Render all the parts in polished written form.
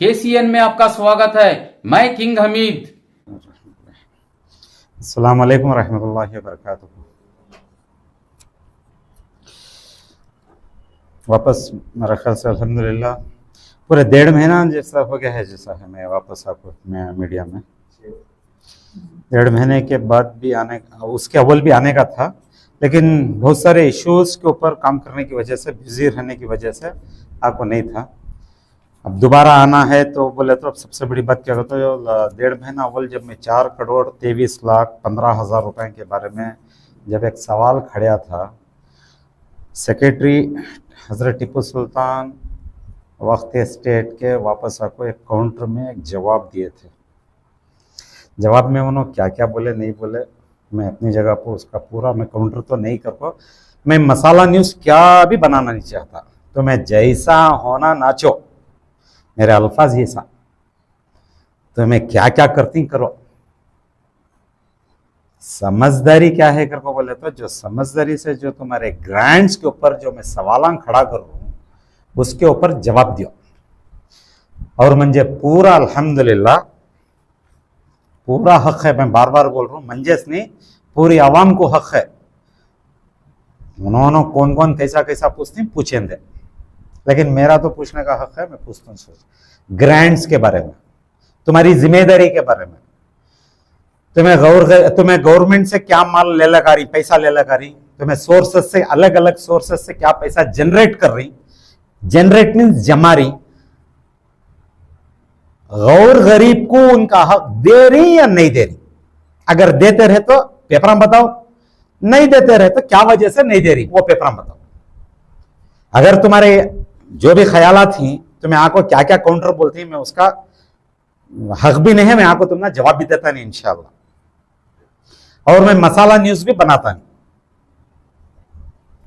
KCN में आपका स्वागत है। मैं किंग हमीद। अस्सलाम वालेकुम रहमतुल्लाहि व बरकातुहू। वापस मेरा ख्याल से अल्हम्दुलिल्लाह पूरे 1.5 महीना जैसा हो गया है, जैसा है मैं वापस आपको मीडिया में 1.5 महीने के बाद भी आने, उसके अव्वल भी आने का था, लेकिन बहुत सारे इश्यूज़ के ऊपर काम करने की वजह से, बिजी रहने की वजह से आपको नहीं था। अब दोबारा आना है तो बोले तो अब सबसे बड़ी बात क्या होता है, 1.5 महीना अव्वल जब मैं 4,23,15,000 रुपए के बारे में जब एक सवाल खड़ा था, सेक्रेटरी हज़रत टिप्पू सुल्तान वक्त स्टेट के वापस आपको एक काउंटर में एक जवाब दिए थे। जवाब में उन्होंने क्या क्या बोले नहीं बोले, मैं अपनी जगह पर उसका पूरा मैं काउंटर तो नहीं कर पाऊँ। मैं मसाला न्यूज़ क्या भी बनाना नहीं चाहता, तो मैं जैसा होना नाचो, मेरे अल्फाज ये सा, तो मैं क्या क्या करती करो। समझदारी क्या है कर को बोले तो, जो समझदारी से जो तुम्हारे ग्रांट्स के ऊपर जो मैं सवाल खड़ा कर रहा हूँ उसके ऊपर जवाब दियो। और मुझे पूरा अल्हम्दुलिल्लाह पूरा हक है, मैं बार बार बोल रहा हूँ, मंजेस नहीं पूरी आवाम को हक है। उन्होंने कौन कौन कैसा कैसा पूछते पूछेंगे, लेकिन मेरा तो पूछने का हक है। मैं पूछता हूँ ग्रांट्स के बारे में, तुम्हारी जिम्मेदारी के बारे में, तुम्हें गवर्नमेंट से क्या माल ले लगा रही, पैसा ले लगा रही, तुम्हें सोर्सेस से, अलग अलग सोर्सेस से क्या पैसा जनरेट कर रही, जनरेट मीन्स जमा रही, गौर गरीब को उनका हक दे रही या नहीं दे रही। अगर देते रहे तो पेपर में बताओ, नहीं देते रहे तो क्या वजह से नहीं दे रही वो पेपर में बताओ। अगर तुम्हारे जो भी ख्यालात थी, तुम्हें आको क्या क्या काउंटर बोलती, मैं उसका हक भी नहीं है, मैं आको तुमने जवाब भी देता नहीं इंशाल्लाह। और मैं मसाला न्यूज भी बनाता नहीं।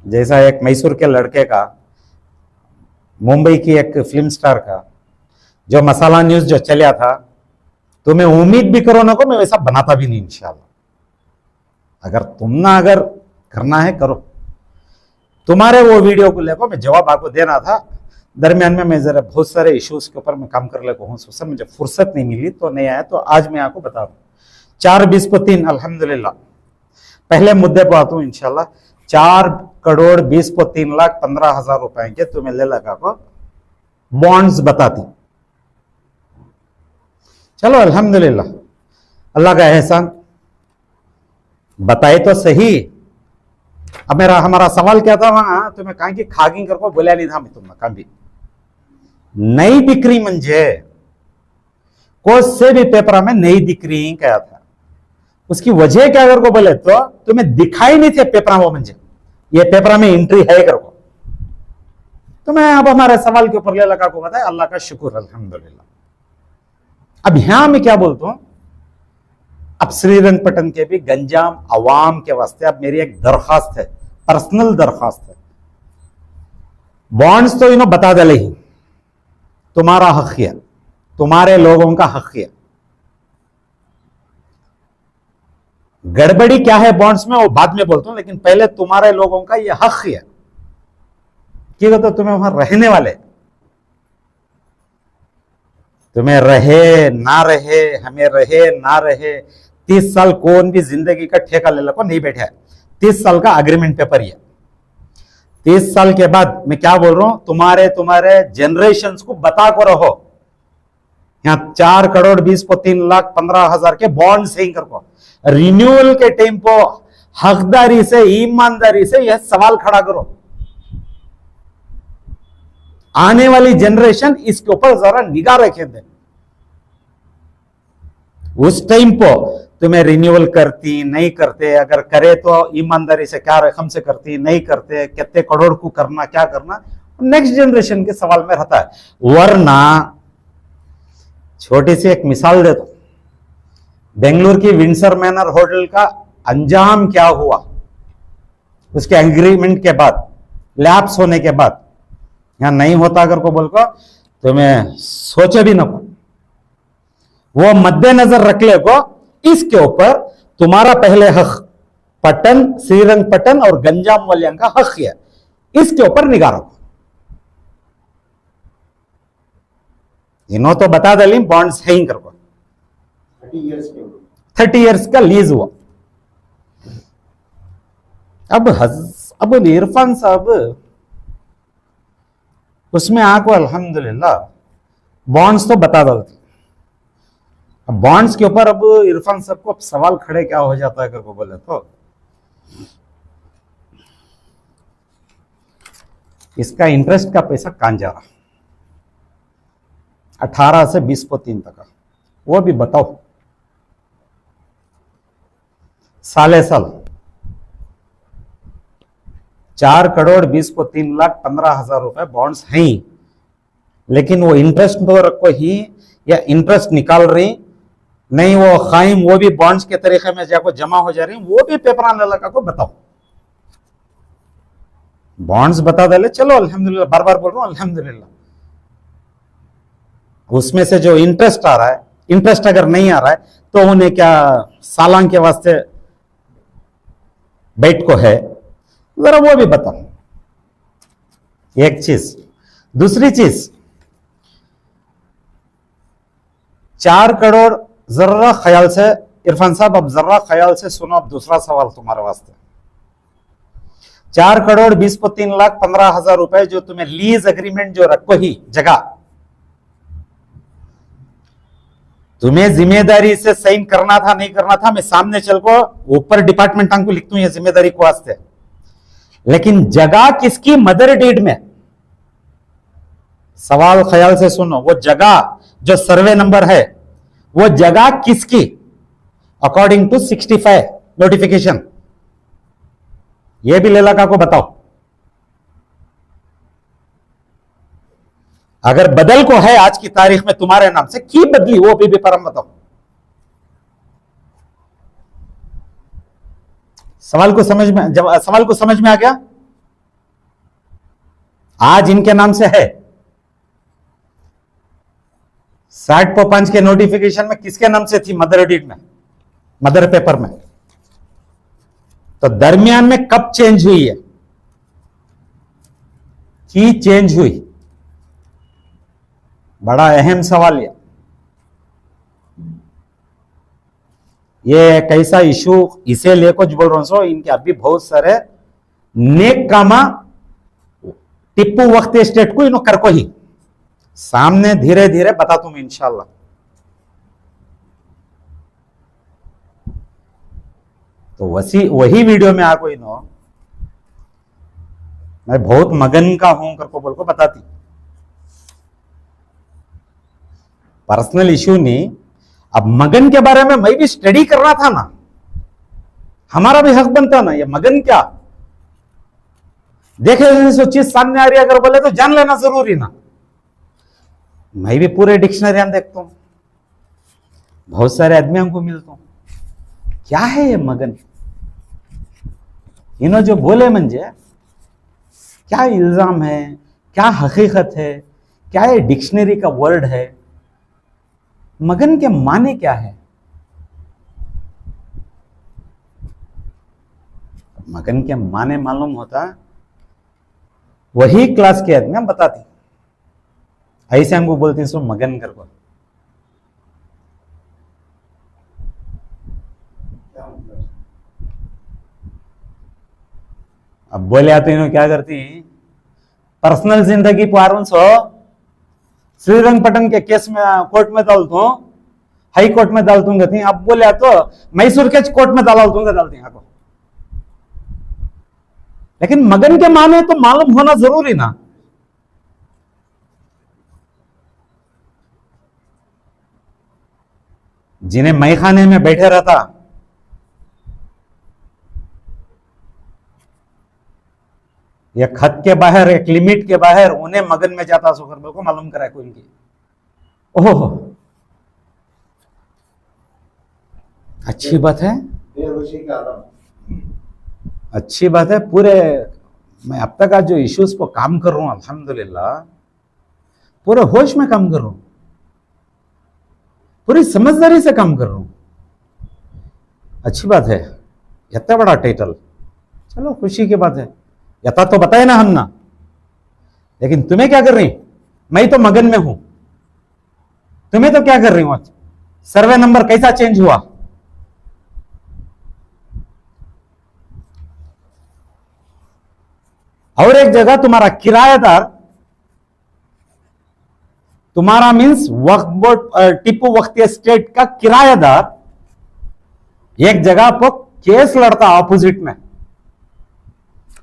जैसा एक मैसूर के लड़के का, मुंबई की एक फिल्म स्टार का जो मसाला न्यूज जो चला था, तो मैं उम्मीद भी करो ना को, मैं वैसा बनाता भी नहीं इंशाल्लाह। अगर तुमना अगर करना है करो, तुम्हारे वो वीडियो को लेकर मैं जवाब आपको देना था। दरमियान में मैं जरा बहुत सारे इश्यूज के ऊपर मैं काम कर लेता हूँ, उससे मुझे फुर्सत नहीं मिली तो नहीं आया, तो आज मैं आपको बता दूं 4,20,3 अल्हम्दुलिल्लाह। पहले मुद्दे पर आता हूँ इंशाल्लाह। 4,20,03,15,000 रुपए के तुम्हें ले लगा को बॉन्ड्स बताती। चलो अल्हम्दुलिल्लाह, अल्लाह का एहसान, बताए तो सही। अब हमारा सवाल क्या था वहां, तुम्हें कहा कि खागिंग कर को बोला नहीं था मैं तुम्हें कभी नई दिक्री मंजे कोस से भी पेपर में नई दिक्री क्या था, उसकी वजह क्या कर को बोले तो तुम्हें दिखाई नहीं थे पेपर वो मंजे ये पेपर में एंट्री है कर को। तो मैं अब हमारे सवाल के ऊपर ले लगा को बताया, अल्लाह का शुक्र अल्हम्दुलिल्लाह। अब यहां मैं क्या बोलता हूं, अब श्रीरंगपट्टन के भी गंजाम अवाम के वास्ते अब मेरी एक दरखास्त है, पर्सनल दरखास्त है। बॉन्ड्स तो इन्हों बता दे ही, तुम्हारा हक है, तुम्हारे लोगों का हक है। गड़बड़ी क्या है बॉन्ड्स में वो बाद में बोलता हूं, लेकिन पहले तुम्हारे लोगों का ये हक है कि तो तुम्हें वहां रहने वाले, तुम्हें रहे ना रहे, हमें रहे ना रहे, 30 साल कौन भी जिंदगी का ठेका ले लो नहीं बैठा है। 30 साल का अग्रीमेंट पेपर है। 30 साल के बाद मैं क्या बोल रहा हूं, तुम्हारे जनरेशन को बता को रहो, यहां 4,20,03,15,000 के बॉन्ड सही कर को रिन्यूअल के टाइम को हकदारी से, ईमानदारी से यह सवाल खड़ा करो। आने वाली जनरेशन इसके ऊपर जरा निगाह रखे थे। उस टाइम को तुम्हें रिन्यूअल करती नहीं करते, अगर करे तो ईमानदारी से क्या रकम से करती, नहीं करते कितने करोड़ को करना, क्या करना, नेक्स्ट जनरेशन के सवाल में रहता है। वरना छोटी सी एक मिसाल दे दो, बेंगलुरु की विंडसर मैनर होटल का अंजाम क्या हुआ, उसके एग्रीमेंट के बाद, लैप्स होने के बाद, यहां नहीं होता अगर को बोल को तो मैं सोचे भी ना को, वो मद्देनजर रख ले को। इसके ऊपर तुम्हारा पहले हक, पटन, श्रीरंगपट्टन और गंजाम वालियां का हक है, इसके ऊपर निगाह रखो। इन्हों तो बता दली बॉन्ड्स है ही करको 30 इयर्स का लीज हुआ। अब इरफान साहब उसमें आको अल्हम्दुलिल्लाह बॉन्ड्स तो बता दलती। अब बॉन्ड्स के ऊपर अब इरफान साहब को अब सवाल खड़े क्या हो जाता है करको बोले तो इसका इंटरेस्ट का पैसा कहां जा रहा 18 से 20% तक का वो भी बताओ साले साल 4,20,03,15,000 रुपए बॉन्ड्स हैं ही, लेकिन वो इंटरेस्ट तो रखो ही या इंटरेस्ट निकाल रही नहीं वो खाइम वो भी बॉन्ड्स के तरीके में जाको जमा हो जा रही वो भी पेपर आने लगा को बताओ। बॉन्ड्स बता दे चलो अल्हम्दुलिल्लाह बार बार बोल रहा हूं अल्हम्दुलिल्लाह। उसमें से जो इंटरेस्ट आ रहा है इंटरेस्ट अगर नहीं आ रहा है तो उन्हें क्या सालान के वास्ते बैठ को है जरा वो भी बताओ। एक चीज दूसरी चीज 4 करोड़ जरा ख्याल से इरफान साहब अब जरा ख्याल से सुनो। अब दूसरा सवाल तुम्हारे वास्ते 4,20,03,15,000 रुपए जो तुम्हें लीज एग्रीमेंट जो रखो ही जगह तुम्हें जिम्मेदारी से साइन करना था नहीं करना था मैं सामने चल को ऊपर डिपार्टमेंट को लिखता हूं ये जिम्मेदारी को वास्ते। लेकिन जगह किसकी मदर डीड में सवाल ख्याल से सुनो वो जगह जो सर्वे नंबर है वो जगह किसकी अकॉर्डिंग टू 65 नोटिफिकेशन ये भी लेला को बताओ। अगर बदल को है आज की तारीख में तुम्हारे नाम से की बदली वो भी परम बताओ। सवाल को समझ में आ गया। आज इनके नाम से है 60/5 के नोटिफिकेशन में किसके नाम से थी मदर एडिट में मदर पेपर में तो दरमियान में कब चेंज हुई है की चेंज हुई बड़ा अहम सवाल ये कैसा इशू इसे लेकर बोल रहा हूं इनके अभी बहुत सारे नेक कामा टिप्पू वक्त स्टेट को इन्हों कर को ही सामने धीरे धीरे बता तुम इंशाल्लाह। तो वही वीडियो में आको इन्हों मैं बहुत मगन का हूं करको बोल को बताती पर्सनल इशू नहीं। अब मगन के बारे में मैं भी स्टडी करना था ना हमारा भी हक बनता ना ये मगन क्या देखे सो चीज सामने आ रही अगर बोले तो जान लेना जरूरी ना। मैं भी पूरे डिक्शनरी में देखता हूं बहुत सारे आदमियों को मिलता हूं क्या है ये मगन इन्हों जो बोले मंजे क्या इल्जाम है क्या हकीकत है क्या ये डिक्शनरी का वर्ड है मगन के माने क्या है। मगन के माने मालूम होता वही क्लास के आदमी हम बताती ऐसे हमको बोलते सो मगन कर को अब बोले आते इन्हों क्या करती पर्सनल जिंदगी पार सो श्रीरंगपट्टनम के केस में कोर्ट में डाल दूं हाई कोर्ट में डाल दूंगा थी अब बोले तो मैसूर के कोर्ट में डाल दूंगा डालती को लेकिन मगन के माने तो मालूम होना जरूरी ना। जिन्हें मैखाने में बैठे रहता या खत के बाहर एक लिमिट के बाहर उन्हें मगन में जाता सोकर को मालूम करा कोई इनकी ओह अच्छी बात है अच्छी बात है। पूरे मैं अब तक आज जो इश्यूज पर काम कर रहा हूं अल्हम्दुलिल्लाह पूरे होश में काम कर रहा हूं पूरी समझदारी से काम कर रहा हूं अच्छी बात है। इतना बड़ा टाइटल चलो खुशी की बात है यथा तो बताए ना हम ना लेकिन तुम्हें क्या कर रही मैं तो मगन में हूं तुम्हें तो क्या कर रही हूं? सर्वे नंबर कैसा चेंज हुआ? और एक जगह तुम्हारा किराएदार, तुम्हारा मीन्स वक्फ बोर्ड टिप्पू वक्फ एस्टेट का किराएदार एक जगह पर केस लड़ता ऑपोजिट में,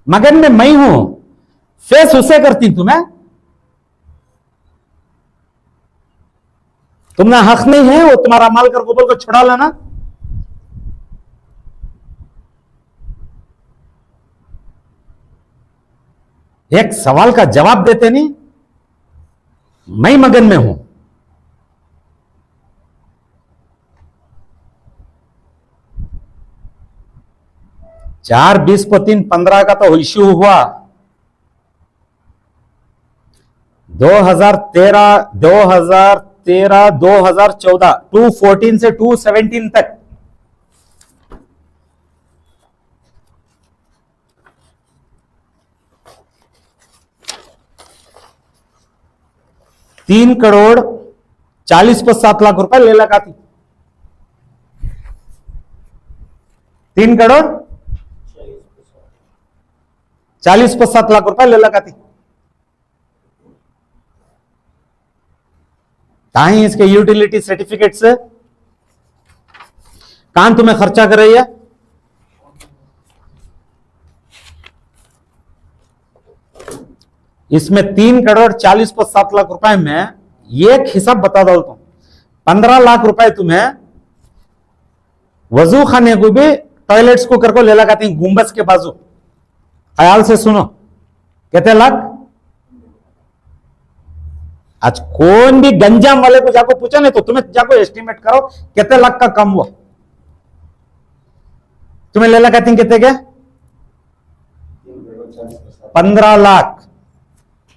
मगन में मैं हूं, फेस उसे करती तुम्हें। तुमने हक नहीं है वो तुम्हारा माल कर को बोल को छुड़ा लेना। एक सवाल का जवाब देते नहीं। मैं मगन में हूं। चार 20 को 3 15 का तो इश्यू हुआ। 2013 2014 214 से 217 तक ₹3,40,07,00,000 ले लगा थी। 3,40,07,00,000 ले लगा थी। कहां इसके यूटिलिटी सर्टिफिकेट से कहां तुम्हें खर्चा कर रही है? इसमें 3,40,07,00,000 में एक हिसाब बता दो तुम, 15 लाख रुपए तुम्हें वजू खाने को भी टॉयलेट्स को करको ले लगाती गुंबज के बाजू। ख्याल से सुनो, कितने लाख? आज कौन भी गंजाम वाले को जाको पूछा नहीं तो तुम्हें जाको एस्टिमेट करो कितने लाख का कम हुआ। तुम्हें ले लगाती कितने के? 15 लाख।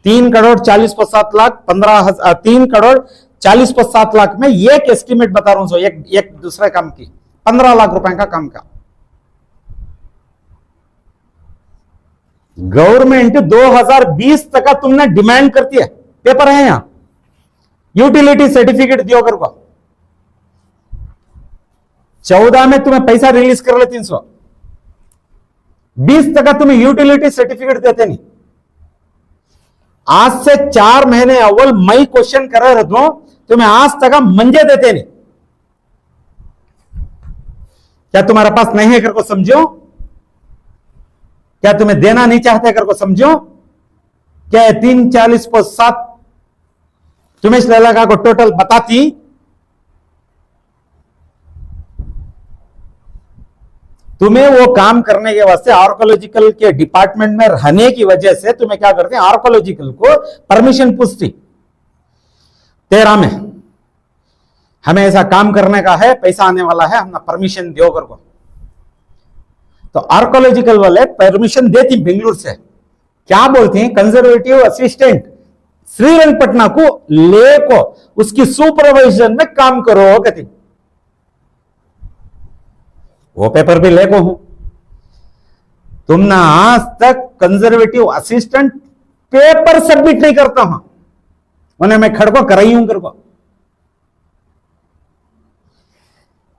3,40,07,00,000 3,40,07,00,000 में एक एस्टिमेट बता रहा हूं, एक दूसरे काम की 15 लाख रुपए का काम का। गवर्नमेंट 2020 तक का तुमने डिमांड करती है, पेपर है यहां, यूटिलिटी सर्टिफिकेट दियो कर को। 14 में तुम्हें पैसा रिलीज कर ले 300, 20 तक का तुम्हें यूटिलिटी सर्टिफिकेट देते नहीं। आज से 4 महीने अव्वल मई क्वेश्चन कर रहे हो, तुम्हें आज तक मंजे देते नहीं। क्या तुम्हारे पास नहीं है कर को समझो? क्या तुम्हें देना नहीं चाहते कर को समझो? क्या 3,40,07 तुम्हें इस लगा को टोटल बताती? तुम्हें वो काम करने के वास्ते आर्कोलॉजिकल के डिपार्टमेंट में रहने की वजह से तुम्हें क्या करते हैं, आर्कोलॉजिकल को परमिशन पूछती 13 में हमें ऐसा काम करने का है, पैसा आने वाला है, हमने परमिशन दियो कर को। तो आर्कोलॉजिकल वाले परमिशन देती बेंगलुरु से। क्या बोलती हैं? कंजर्वेटिव असिस्टेंट श्रीरंगपटना को ले को उसकी सुपरवाइजन में काम करो कहती। वो पेपर भी ले को हूं। तुमने आज तक कंजर्वेटिव असिस्टेंट पेपर सबमिट नहीं करता हूं, उन्हें मैं खड़को कराई हूं कर को।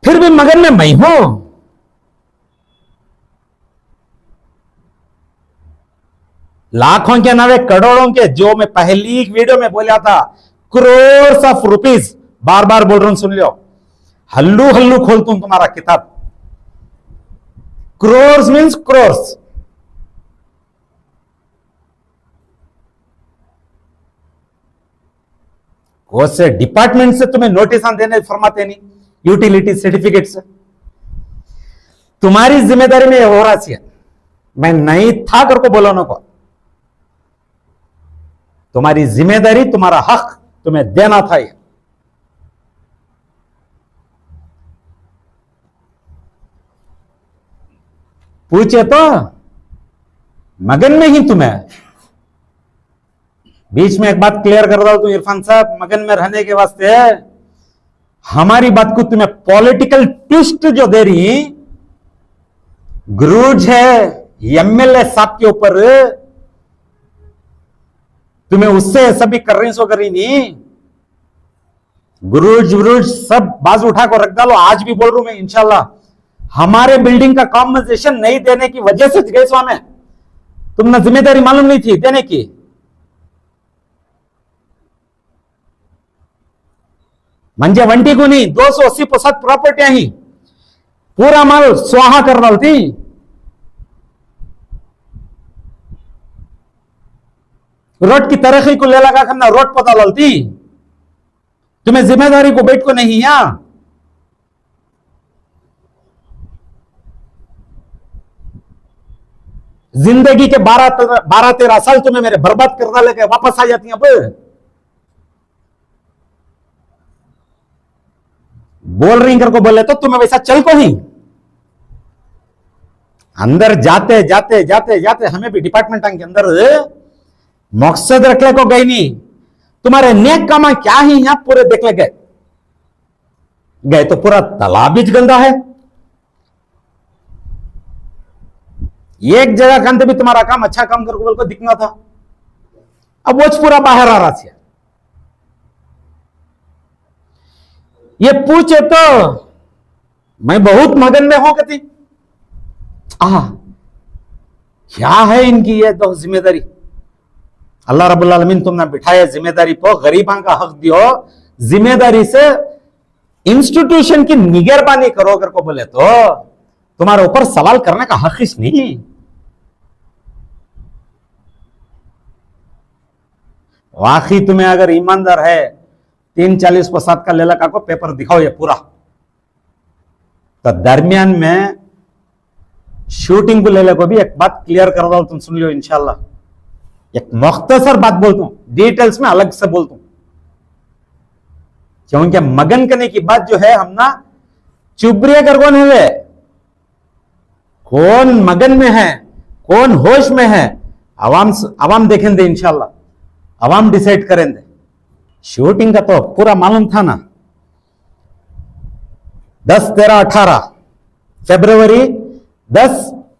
फिर भी मगन में मैं हूं। लाखों के नावे करोड़ों के, जो मैं पहली वीडियो में बोला था, करोड़ ऑफ रुपीज, बार बार बोल रहा हूं, सुन लो, हल्लू हल्लू खोलता हूं तुम्हारा किताब। क्रोर्स मीन्स क्रोर्स। कौन से डिपार्टमेंट से तुम्हें नोटिस देने फरमाते नहीं, यूटिलिटी सर्टिफिकेट से। तुम्हारी जिम्मेदारी में हो रहा है, मैं नहीं था करको बोलो ना को। तुम्हारी जिम्मेदारी, तुम्हारा हक तुम्हें देना था। ये पूछे तो मगन में ही तुम्हें। बीच में एक बात क्लियर कर दो तो इरफान साहब, मगन में रहने के वास्ते हमारी बात को तुम्हें पॉलिटिकल ट्विस्ट जो दे रही, ग्रूज है एमएलए साहब के ऊपर, तुम्हें उससे सभी कर रही सो कर रही नहीं। गुरूज वुरूज सब बाजू उठा कर रख डालो। आज भी बोल रहा हूं मैं, इंशाल्लाह हमारे बिल्डिंग का कॉम्पनसेशन नहीं देने की वजह से गए स्वामी, तुमने जिम्मेदारी मालूम नहीं थी देने की। म्हणजे वंटी को नहीं, 280% प्रॉपर्टियां ही पूरा माल स्वाहा कर डाल थी। रोड की तरक्की को ले लगा करना, रोड पता ललती, तुम्हें जिम्मेदारी को बैठ को नहीं यहां। जिंदगी के 12-13 साल तुम्हें मेरे बर्बाद कर डाले के वापस आ जाती हैं। अब बोल रही कर को बोले तो तुम्हें वैसा चल को ही अंदर जाते जाते जाते जाते हमें भी डिपार्टमेंट के अंदर मकसद रखने को गई नहीं। तुम्हारे नेक कामा क्या ही यहां पूरे देख ले गए गए तो पूरा तालाब ही गंदा है। एक जगह कंते भी तुम्हारा काम अच्छा काम करके बोल को दिखना था, अब वो पूरा बाहर आ रहा था। ये पूछे तो मैं बहुत मगन में हूं कहती क्या है इनकी ये तो जिम्मेदारी। अल्लाह रब्बुल आलमीन तुमने बिठाए जिम्मेदारी पर, गरीबां का हक दियो, जिम्मेदारी से इंस्टीट्यूशन की निगरानी करो कर को बोले तो तुम्हारे ऊपर सवाल करने का हक ही नहीं। वाकई तुम्हें अगर ईमानदार है 340% का लेला का को पेपर दिखाओ ये पूरा। तो दरमियान में शूटिंग को लेले को भी एक बात क्लियर कर दो, तुम सुन लियो इंशाल्लाह। एक मुख्तसर बात बोलता हूं, डिटेल्स में अलग से बोलता हूं, क्योंकि मगन करने की बात जो है हम ना चुबरिया कर कौन है, कौन मगन में है कौन होश में है, अवाम देखें दे इंशाल्लाह, अवाम डिसाइड करें दे। शूटिंग का तो पूरा मालूम था ना, 10, 13, 18 फरवरी, 10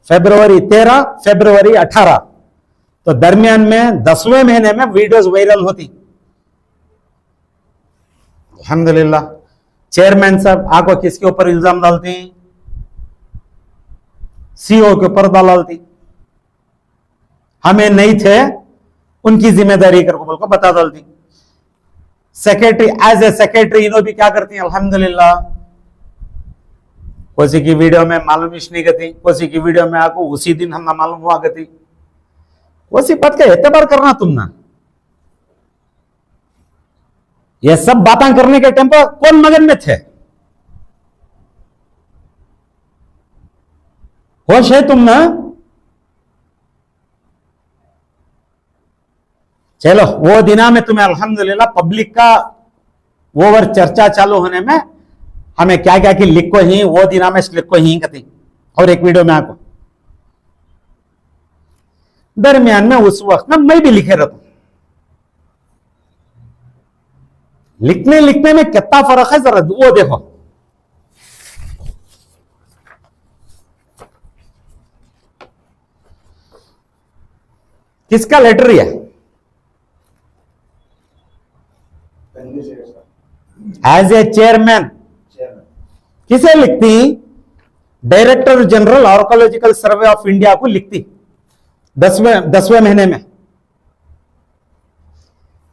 फरवरी, 13 फरवरी, 18, तो दरमियान में 10वें महीने में वीडियोस वायरल होती। अल्हम्दुलिल्लाह चेयरमैन साहब आको किसके ऊपर इल्जाम डालती, सीओ के ऊपर डालती, हमें नहीं थे उनकी जिम्मेदारी कर बोल को बता डालती। सेक्रेटरी एज ए सेक्रेटरी इन्हों भी क्या करती हैं अल्हम्दुलिल्लाह, कोसी की वीडियो में मालूम ही नहीं करती, कोसी की वीडियो में आपको उसी दिन हम ना मालूम हुआ करती। कोसी पद का एतबार करना तुम ना, ये सब बातें करने के टाइम पर कौन मगन में थे, होश है तुम ना। चलो वो दिना में तुम्हें अल्हम्दुलिल्लाह पब्लिक का ओवर चर्चा चालू होने में हमें क्या क्या की लिख को ही वो दिना में लिख को ही कती, और एक वीडियो में आपको दरमियान में उस वक्त में मैं भी लिखे रहता हूं। लिखने लिखने में कितना फर्क है जरा वो देखो। किसका लेटर है, एज ए चेयरमैन किसे लिखती, director general archaeological survey of India को लिखती 10वें महीने में।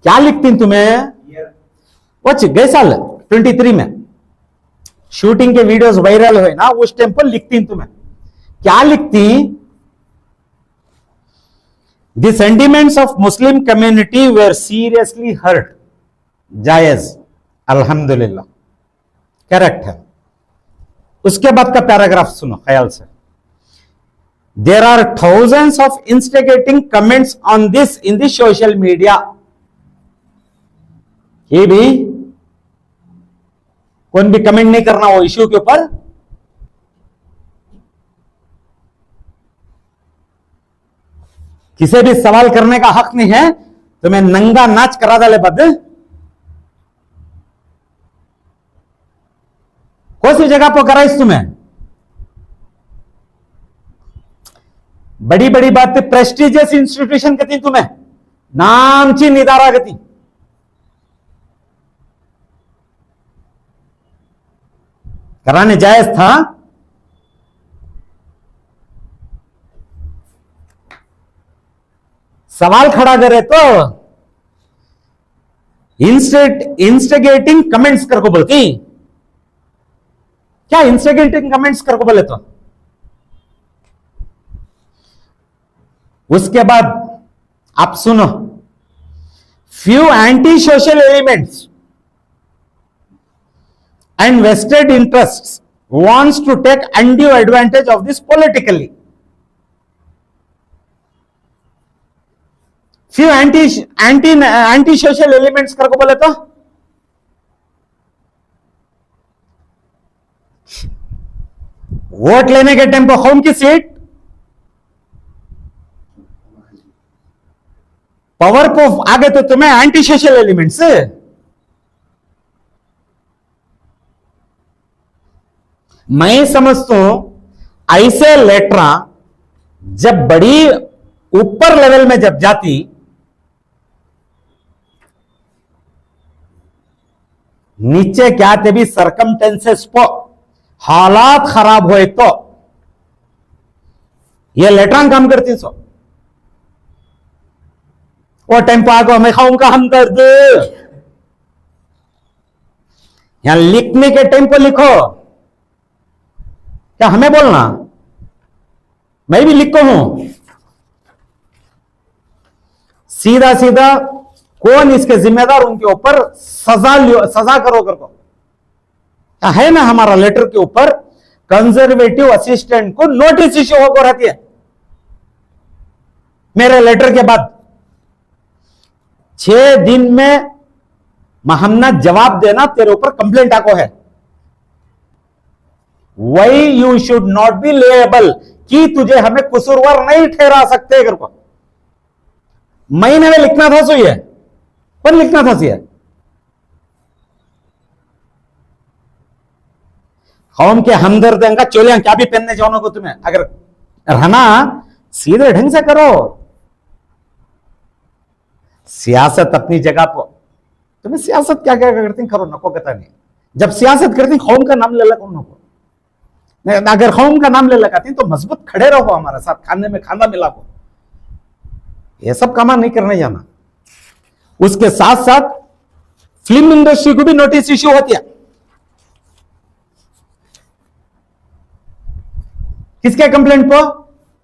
क्या लिखती तुम्हें, वच गए साल 23 में शूटिंग के वीडियोस वायरल हुए ना, उस टाइम पर लिखती तुम्हें क्या लिखती, the sentiments of Muslim community were seriously hurt. जायज, अल्हम्दुलिल्लाह करेक्ट है। उसके बाद का पैराग्राफ सुनो ख्याल से, there are thousands of instigating comments on this in the social media. ये भी कौन भी कमेंट नहीं करना वो इश्यू के ऊपर, किसी भी सवाल करने का हक नहीं है। तुम्हें नंगा नाच करा डाले बद, कौन सी जगह पर कराइस तुम्हें, बड़ी बड़ी बात प्रेस्टिजियस इंस्टीट्यूशन कहती तुम्हें, नाम ची निदारा कहती, कराने जायज था? सवाल खड़ा करे तो इंस्टिगेटिंग कमेंट्स कर को बोलती क्या? इंस्टिगेटिंग कमेंट्स कर को बोले तो उसके बाद आप सुनो, few anti social elements and vested interests wants to take undue advantage of this politically. Few anti social elements कर को बोले तो वोट लेने के टाइम पर कौन की सीट पावर को आगे तो तुम्हें एंटी सोशल एलिमेंट्स मैं समझता हूं ऐसे लेटरा जब बड़ी ऊपर लेवल में जब जाती नीचे क्या थे भी सरकमटेंसेस को हालात खराब हुए तो ये लेटरां काम करती सो वो टाइम पर आगो हमें खाऊंगा हमदर्द यहां लिखने के टाइम पर लिखो क्या हमें बोलना? मैं भी लिखता हूं सीधा सीधा कौन इसके जिम्मेदार उनके ऊपर सजा करो कर को है ना। हमारा लेटर के ऊपर कंजर्वेटिव असिस्टेंट को नोटिस इश्यू होकर रहती है। मेरे लेटर के बाद 6 दिन में हमना जवाब देना तेरे ऊपर कंप्लेंट आको है। Why you should not be liable कि तुझे हमें कसूरवार नहीं ठहरा सकते। अगर को महीने में लिखना था सो ये पर लिखना था सी कौम के हमदर्द का चोलियां क्या भी पहनने जाओ को तुम्हें अगर रहना सीधे ढंग से करो। सियासत अपनी जगह पर तुम्हें सियासत क्या क्या करती करो नको कहता नहीं। जब सियासत करती कौम का नाम ले लो नको। अगर कौम का नाम ले लगाती तो मजबूत खड़े रहो हमारे साथ खाने में खाना मिला को। ये सब काम नहीं करने जाना। उसके साथ साथ फिल्म इंडस्ट्री को भी नोटिस इश्यू होती है। किसके कंप्लेंट को?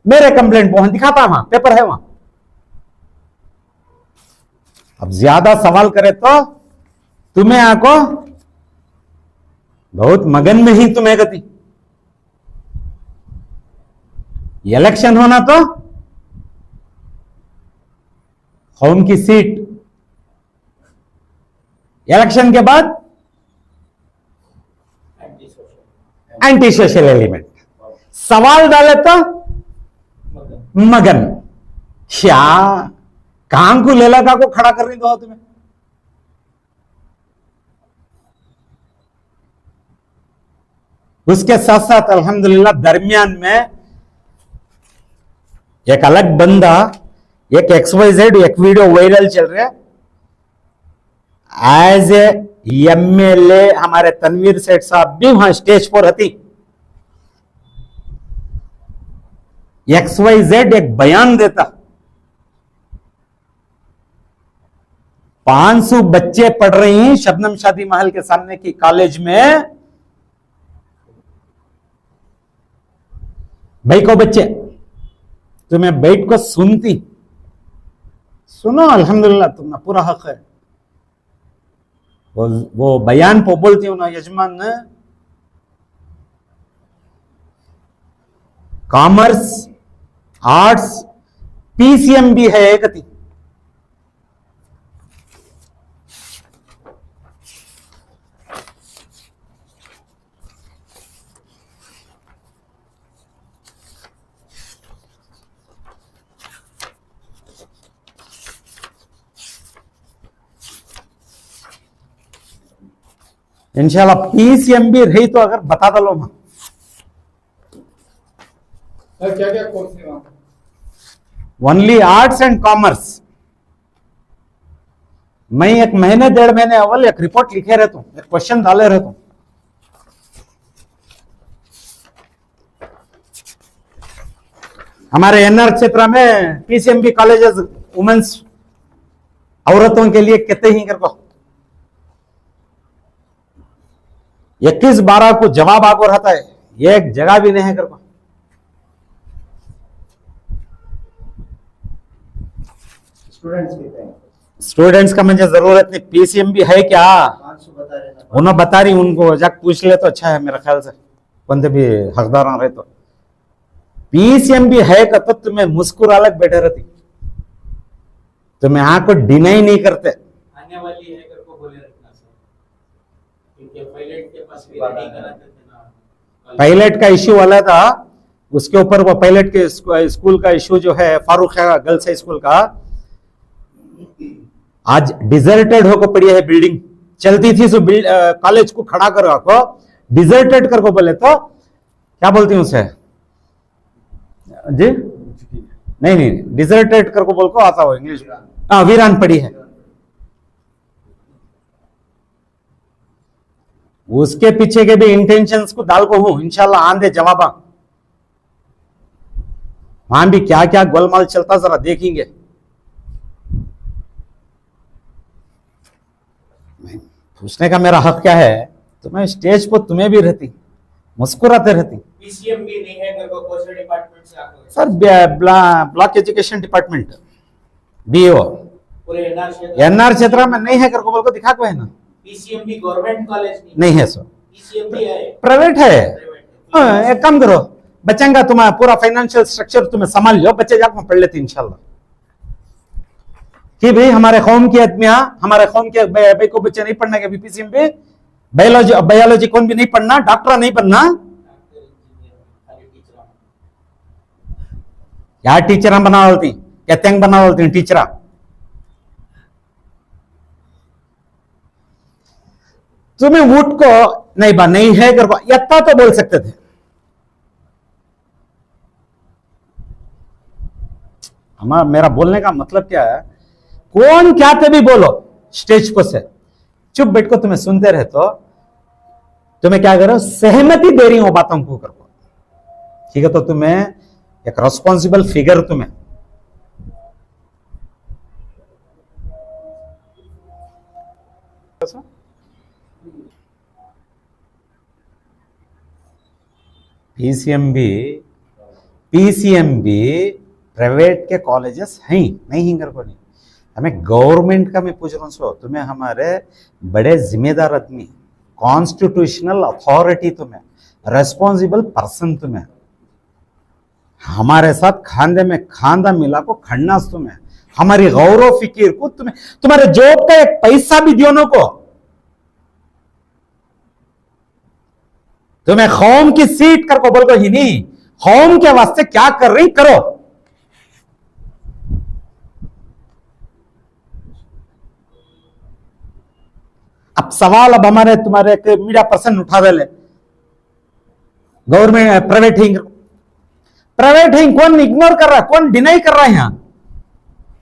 मेरे कंप्लेंट को दिखाता वहां पेपर है वहां। अब ज्यादा सवाल करे तो तुम्हें आको बहुत मगन में ही तुम्हें गति। इलेक्शन होना तो कौन की सीट, इलेक्शन के बाद एंटी सोशल एलिमेंट, सवाल डाले तो मगन। क्या काम को ले लगा को खड़ा कर रही दो तुम्हें। उसके साथ साथ अल्हम्दुलिल्लाह दरमियान में एक अलग बंदा एक XYZ एक वीडियो वायरल चल रहा है। एज ए MLA हमारे तनवीर सेठ साहब भी वहां स्टेज पर रहती। XYZ एक बयान देता। 500 बच्चे पढ़ रही हैं शबनम शादी महल के सामने की कॉलेज में। भाई को बच्चे तुम्हें बैठ को सुनती सुनो अल्हम्दुलिल्लाह तुम्हें पूरा हक है। वो बयान पर बोलती हूं ना यजमान ने कॉमर्स आर्ट्स PCM भी है गति। इंशाल्लाह PCM भी रही तो अगर बता दो लो क्या क्या कोर्स है वहां? Only arts and commerce. मैं 1 महीने 1.5 महीने अव्वल एक रिपोर्ट लिखे रहता हूं, एक क्वेश्चन डाले रहता हूं। हमारे एनआर क्षेत्र में पीसीएमबी कॉलेजेस वुमेन्स औरतों के लिए कितने ही करको 21-12 को जवाब आगो रहता है, एक जगह भी नहीं है करको। स्टूडेंट्स का मुझे जरूरत नहीं, पीसीएमबी है क्या उन्होंने बता रही, उनको जाके पूछ ले तो अच्छा है मेरा ख्याल से, कौन भी हकदार रहे तो। पीसीएमबी है का तो तुम्हें मुस्कुरा अलग बैठे रहती, तुम्हें आंख को डिनाई नहीं करते। आने वाली है कर को बोले रखना सर, क्योंकि पायलट के पास भी रेडी कराते थे ना। पायलट का इश्यू वाला था, उसके ऊपर वो पायलट के स्कूल का इश्यू जो है फारूक गर्ल्स हाई स्कूल का, आज डिजर्टेड होकर पड़ी है बिल्डिंग, चलती थी सो कॉलेज को खड़ा कर रखो, डिजर्टेड कर को बोले तो क्या बोलती हूं उसे जी, नहीं डिजर्टेड कर को बोल को आता हो इंग्लिश, हाँ वीरान पड़ी है। उसके पीछे के भी इंटेंशंस को डाल को हूं, इंशाल्लाह आंधे जवाबा, वहां भी क्या क्या गोलमाल चलता जरा देखेंगे। पूछने का मेरा हक क्या है, तुम्हें स्टेज पर तुम्हें भी रहती, मुस्कुराते रहती। पीसीएमबी नहीं है कर को कौन से डिपार्टमेंट से आते sir block education department BO पूरे एनआर क्षेत्र में नहीं है कर को बोल को दिखा को है ना। पीसीएमबी गवर्नमेंट कॉलेज नहीं है सर, पीसीएमबी है प्राइवेट है। एक काम करो, बच्चों का तुम्हारा पूरा फाइनेंशियल स्ट्रक्चर तुम्हें संभाल लो, बच्चे जाकर पढ़ लेते इंशाल्लाह, कि भाई हमारे कौम की आदमियां, हमारे कौम के भाई को बच्चे नहीं पढ़ने के पीसीएमबी, बायोलॉजी कौन भी नहीं पढ़ना, डॉक्टर नहीं बनना, या टीचर बना बोलती या तेंग बना बोलती टीचर। तुम्हें वोट को नहीं है कर यत्ता तो बोल सकते थे, हमारा मेरा बोलने का मतलब क्या है, कौन क्या थे भी बोलो स्टेज को से चुप बैठ को तुम्हें सुनते रहे तो तुम्हें क्या करो, सहमति दे रही हो बातों को करो, ठीक है, तो तुम्हें एक रिस्पॉन्सिबल फिगर तुम्हें पीसीएमबी प्राइवेट के कॉलेजेस हैं नहीं कर को नहीं, हमें गवर्नमेंट का मैं पूछ रहा हूं सो, तुम्हें हमारे बड़े जिम्मेदार आदमी, कॉन्स्टिट्यूशनल अथॉरिटी तुम्हें, रेस्पॉन्सिबल पर्सन तुम्हें, हमारे साथ खांदे में खांदा मिला को खड़ना तुम्हें, हमारी गौरव फिकीर को तुम्हें, तुम्हारे जॉब का एक पैसा भी दियो नो को, तुम्हें कौम की सीट कर को बोल को ही नहीं, कौम के वास्ते क्या कर रही करो। अब सवाल अब हमारे तुम्हारे मीडिया पर्सन उठा दे ले, गवर्नमेंट प्राइवेट है कौन इग्नोर कर रहा है, कौन डिनाई कर रहा है, यहां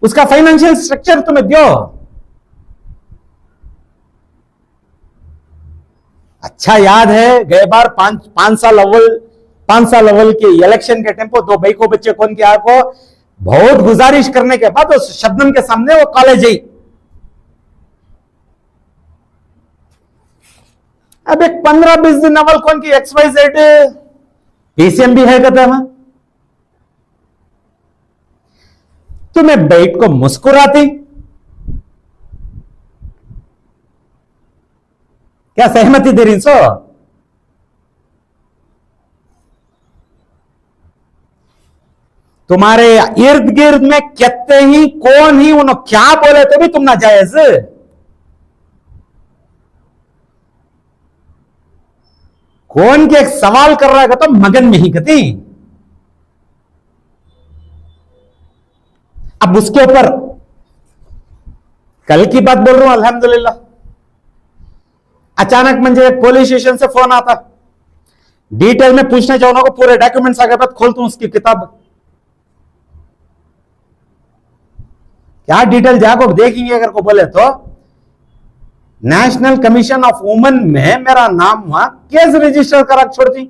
उसका फाइनेंशियल स्ट्रक्चर तुम्हें दियो। अच्छा याद है गए बार 5 साल अव्वल के इलेक्शन के टेम्पो दो भाई को बच्चे कौन किया को बहुत गुजारिश करने के बाद उस शबनम के सामने वो कॉलेज आई, अब एक 15-20 दिन अव्वल कौन की XYZ पीसीएमबी है कहते हैं, तुम्हें बैठ को मुस्कुराती, क्या सहमति दे रही सो, तुम्हारे इर्द गिर्द में कहते ही कौन ही उन्होंने क्या बोले तो भी तुम ना जायज, कौन के एक सवाल कर रहा है तो मगन में ही कहती। अब उसके ऊपर कल की बात बोल रहा हूं, अल्हम्दुलिल्लाह अचानक मुझे एक पुलिस स्टेशन से फोन आता, डिटेल में पूछना चाहूंगा को पूरे डॉक्यूमेंट्स आगे बाद खोलता हूं उसकी किताब, क्या डिटेल जाको देखेंगे अगर को बोले तो, नेशनल कमीशन ऑफ वुमेन में मेरा नाम हुआ, केस रजिस्टर करा छोड़ती,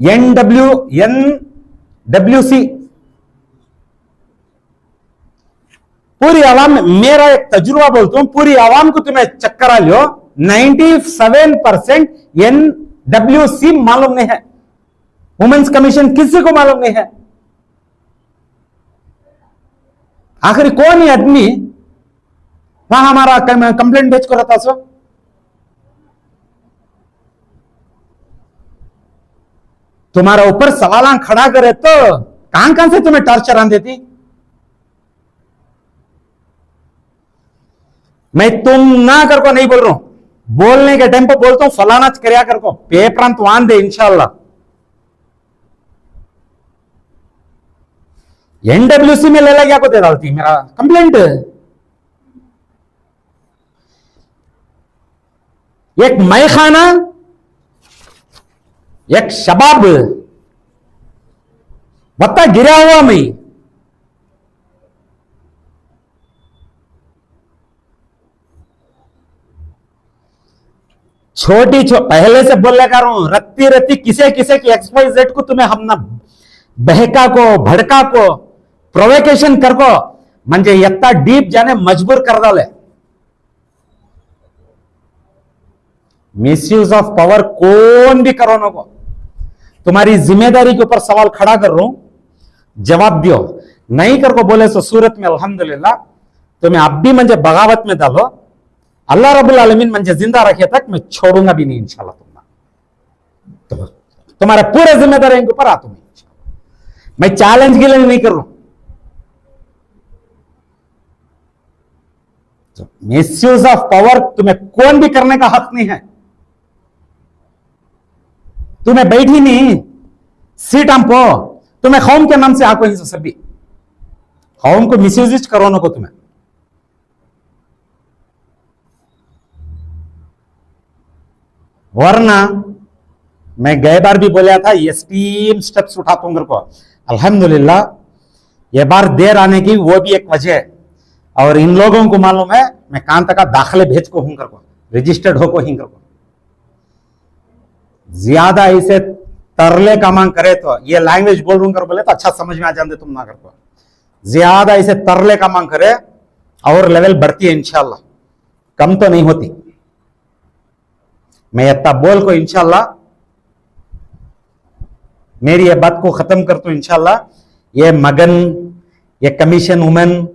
NWC पूरी आवाम, मेरा एक तजुर्बा बोलता हूं, पूरी आवाम को तुम्हें चक्कर आ लो, 97% NWC मालूम नहीं है। वुमेन्स कमीशन किसी को मालूम नहीं है। आखिर कौन ही आदमी वहां हमारा कंप्लेंट भेज को रहता सो? तुम्हारा ऊपर सवाल खड़ा करे तो कहां से तुम्हें टॉर्चर आन देती? मैं तुम ना कर को नहीं बोल रहा हूं, बोलने के टाइम पर बोलता हूं फलाना कर्या कर को पेपरांत वान दे इंशाल्लाह। NWC में ले क्या को दे डालती मेरा कंप्लेंट। एक मैखाना, एक शबाब बत्ता गिरा हुआ मैं, पहले से बोल लगा रहा हूं, रत्ती रत्ती किसे किसे की XYZ को तुम्हें हम ना बहका को भड़का को प्रोवोकेशन कर को म्हणजे यत्ता डीप जाने मजबूर कर डाले। मिसयूज ऑफ पावर कौन भी करो ना को, तुम्हारी जिम्मेदारी के ऊपर सवाल खड़ा कर रहा हूं, जवाब दियो। नहीं कर को बोले सो सूरत में अल्हम्दुलिल्लाह तुम्हें अब भी म्हणजे बगावत में डालो, अल्लाह रब्बुल आलमीन मुझे जिंदा रखे तक मैं छोड़ूंगा भी नहीं इंशाल्लाह। तो तुम्हारे पूरे जिम्मेदारी के ऊपर आता हूं, मैं चैलेंज के लिए नहीं कर रहा हूं। मिसयूज ऑफ पावर तुम्हें कौन भी करने का हक नहीं है। तुम्हें बैठी नहीं सीट हम पो, तुम्हें कौम के नाम से आको ही सभी कौम को मिसयूज करो ना को तुम्हें। वरना मैं गए बार भी बोला था ये स्टीम स्टेप्स उठाता हूं को, अल्हम्दुलिल्लाह ये बार देर आने की वो भी एक वजह है। और इन लोगों को मालूम है मैं कहां तक दाखिले भेज को हूं कर को, रजिस्टर्ड हो को ही कर को। ज्यादा ऐसे तरले का मांग करे तो ये लैंग्वेज बोल रहा हूं कर बोले तो अच्छा समझ में आ जाते तुम ना कर को। ज्यादा ऐसे तरले का मांग करे और लेवल बढ़ती है इंशाल्लाह, कम तो नहीं होती। मैं इतना बोल को इंशाल्लाह मेरी ये बात को खत्म करता हूं इंशाल्लाह। ये मगन, ये कमीशन वुमेन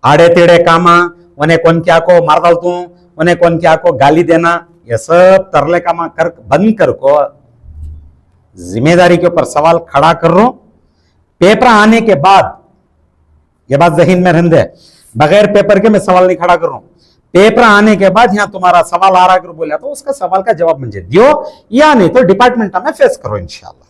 आड़े तेड़े कामा, उन्हें कौन क्या को मार डालतू, उन्हें कौन क्या को गाली देना, ये सब तरले कामा कर बंद कर को जिम्मेदारी के ऊपर सवाल खड़ा कर रहा हूं। पेपर आने के बाद ये बात जहन में रहने दे, बगैर पेपर के मैं सवाल नहीं खड़ा कर रहा हूं। पेपर आने के बाद यहां तुम्हारा सवाल आ रहा कर बोला तो उसका सवाल का जवाब मुझे दियो, या नहीं तो डिपार्टमेंट में फेस करो इंशाल्लाह।